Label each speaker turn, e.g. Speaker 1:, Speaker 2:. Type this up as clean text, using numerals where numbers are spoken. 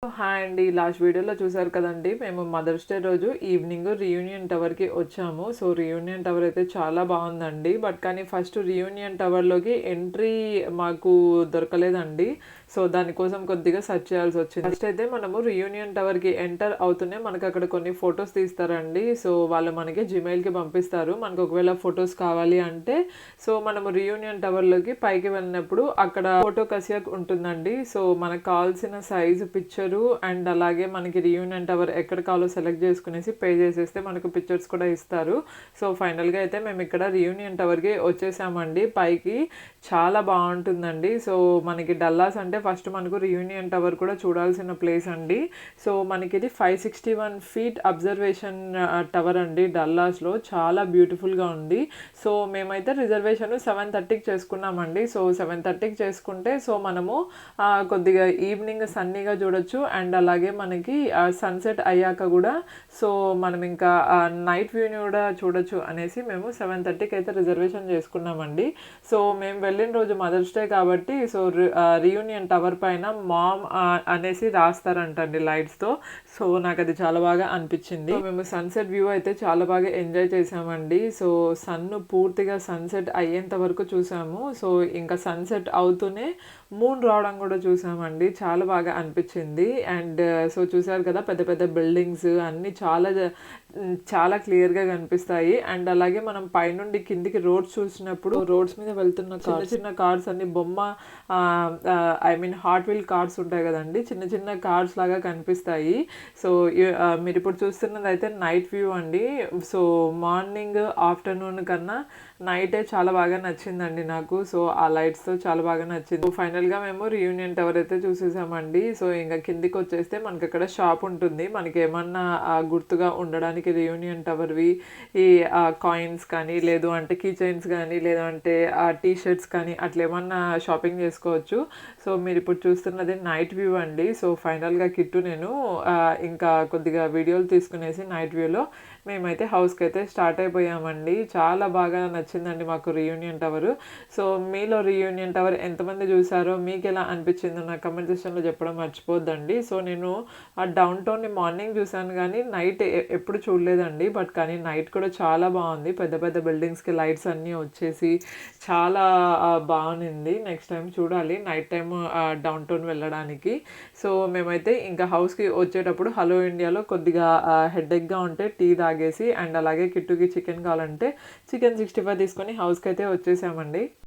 Speaker 1: Hi అండి. Last వీడియోలో చూసారు కదండీ! మేము మదర్స్ డే రోజు ఈవినింగ్ రియూనియన్ టవర్‌కి వచ్చాము. సో, రియూనియన్ టవర్ అయితే చాలా బావుందండి. కానీ ఫస్ట్ రియూనియన్ టవర్‌లోకి ఎంట్రీ మాకు దొరకలేదండి. సో, దానికోసం కొద్దిగా సెర్చ్ చేయాల్సొచ్చింది. ఫస్ట్ అయితే మనము రియూనియన్ టవర్‌కి ఎంటర్ అవుతూనే మనకక్కడ కొన్ని ఫోటోస్ తీస్తారండి. సో, వాళ్ళు మనకి జీమెయిల్‌కి పంపిస్తారు. మనకు ఒకవేళ ఫోటోస్ కావాలి అంటే, సో, మనము రియూనియన్ టవర్‌లోకి పైకి వెళ్ళినప్పుడు అక్కడ ఫోటో కసియక్ ఉంటుందండి. సో, మనకు కావాల్సిన సైజు పిక్చరు అండ్ అలాగే మనకి రియూనియన్ టవర్ ఎక్కడ కావాలో సెలెక్ట్ చేసుకునేసి పే చేసేస్తే మనకు పిక్చర్స్ కూడా ఇస్తారు. సో, ఫైనల్‌గా అయితే మేము ఇక్కడ రియూనియన్ టవర్‌కి వచ్చేసామండి పైకి. చాలా బావుంటుందండి. సో, మనకి డల్లాస్ అంటే ఫస్ట్ మనకు రియూనియన్ టవర్ కూడా చూడాల్సిన ప్లేస్ అండి. సో, మనకిది 561 ఫీట్ అబ్జర్వేషన్ టవర్ అండి డల్లాస్‌లో. చాలా బ్యూటిఫుల్‌గా ఉంది. సో, మేమైతే రిజర్వేషన్ 7:30కి చేసుకున్నామండి. సో, 7:30కి చేసుకుంటే సో, మనము కొద్దిగా ఈవినింగ్ సన్నీగా చూడొచ్చు. అండ్ అలాగే మనకి సన్సెట్ అయ్యాక కూడా సో, మనం ఇంకా నైట్ వ్యూని కూడా చూడొచ్చు అనేసి మేము 7:30కి అయితే రిజర్వేషన్ చేసుకున్నామండి. సో, మేము వెళ్ళిన రోజు మదర్స్ డే కాబట్టి సో, రియూనియన్ టవర్ పైన మామ్ అనేసి రాస్తారంటండి లైట్స్‌తో. సో, నాకది చాలా బాగా అనిపించింది. సో, మేము సన్సెట్ వ్యూ అయితే చాలా బాగా ఎంజాయ్ చేసామండి. సో, పూర్తిగా సన్సెట్ అయ్యేంత వరకు చూసాము. సో, ఇంకా సన్సెట్ అవుతూనే మూన్ రావడం కూడా చూసామండి. చాలా బాగా అనిపించింది. అండ్ సో, చూసారు కదా పెద్ద పెద్ద బిల్డింగ్స్ అన్నీ చాలా క్లియర్‌గా కనిపిస్తాయి. అండ్ అలాగే మనం పైనుండి కిందికి రోడ్స్ చూసినప్పుడు రోడ్స్ మీద వెళ్తున్న చిన్న చిన్న కార్స్ అన్ని బొమ్మ I mean Hot Wheel cars ఉంటాయి కదండీ! చిన్న చిన్న కార్స్ లాగా కనిపిస్తాయి. సో, మీరిప్పుడు చూస్తున్నది అయితే నైట్ వ్యూ అండి. సో, మార్నింగ్, ఆఫ్టర్‌నూన్ కన్నా నైటే చాలా బాగా నచ్చిందండి నాకు. సో, ఆ లైట్స్‌తో చాలా బాగా నచ్చింది. సో, ఫైనల్‌గా మేము రియూనియన్ టవర్ అయితే చూసేసామండి. సో, ఇంకా కిందికొచ్చేస్తే మనకక్కడ షాప్ ఉంటుంది. మనకేమన్నా గుర్తుగా ఉండడానికి రియూనియన్ టవర్‌వి ఈ కాయిన్స్ కానీ, లేదు అంటే కీ చైన్స్ కానీ, లేదంటే టీ షర్ట్స్ కానీ అట్లేమన్నా షాపింగ్ చేసుకోవచ్చు. సో, మీరిప్పుడు చూస్తున్నది నైట్ వ్యూ అండి. సో, ఫైనల్‌గా కిట్టు నేను ఇంకా కొద్దిగా వీడియోలు తీసుకునేసి నైట్ వ్యూలో మేమైతే హౌస్‌కైతే స్టార్ట్ అయిపోయామండి. చాలా బాగా నచ్చిందండి మాకు రియూనియన్ టవరు. సో, మీలో రియూనియన్ టవర్ ఎంతమంది చూసారో, మీకెలా అనిపించిందో నాకు కామెంట్ సెక్షన్‌లో చెప్పడం మర్చిపోద్దండి. సో, నేను డౌన్ టౌన్‌ని మార్నింగ్ చూసాను గానీ నైట్ ఎప్పుడు చూడలేదండి. కానీ నైట్ కూడా చాలా బాగుంది. పెద్ద పెద్ద బిల్డింగ్స్‌కి లైట్స్ అన్నీ వచ్చేసి చాలా బావునింది. నెక్స్ట్ టైమ్ చూడాలి నైట్ టైమ్ డౌన్ టౌన్ వెళ్ళడానికి. సో, మేమైతే ఇంకా హౌస్‌కి వచ్చేటప్పుడు హలో ఇండియాలో కొద్దిగా హెడేక్‌గా ఉంటే టీ తాగేసి అండ్ అలాగే కిట్టుకి చికెన్ కావాలంటే చికెన్ 65 తీసుకొని హౌస్‌కైతే వచ్చేసామండి.